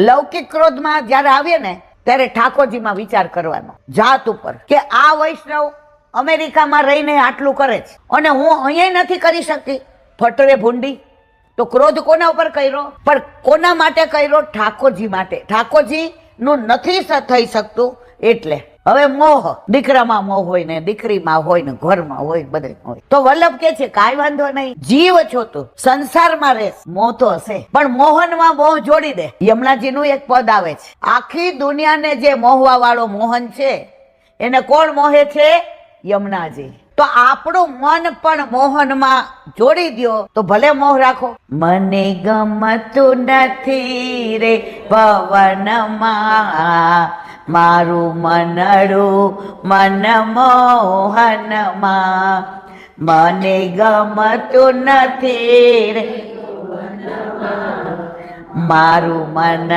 લૌકિક ક્રોધમાં જયારે આવીએ ને ત્યારે ઠાકોરજીમાં વિચાર કરવાનો જાત ઉપર કે આ વૈષ્ણવ અમેરિકામાં રહીને આટલું કરે છે અને હું અહીંયા નથી કરી શકતી, ફટરે ભૂંડી. તો ક્રોધ કોના ઉપર કર્યો? પણ કોના માટે કર્યો? ઠાકોરજી માટે. ઠાકોરજી નું નથી થઈ શકતું એટલે. હવે મોહ, દીકરામાં મોહ હોય ને, દીકરીમાં હોય ને, ઘરમાં હોય, બધે હોય. તો વલ્લભ કે છે કાંઈ વાંધો નહીં, જીવ છો તું, સંસારમાં રહેશ, મોહ તો હશે પણ મોહનમાં મોહ જોડી દે. યમુનાજીનું એક પદ આવે છે, આખી દુનિયાને જે મોહવા વાળો મોહન છે એને કોણ મોહે છે? યમુનાજી. તો આપણું મન પણ મોહનમાં જોડી દો તો ભલે મોહ રાખો. મને ગમતું નથી રે પવનમાં, મારું મનડું મન મોહનમાં, મને ગમતું નથી રે મારું મન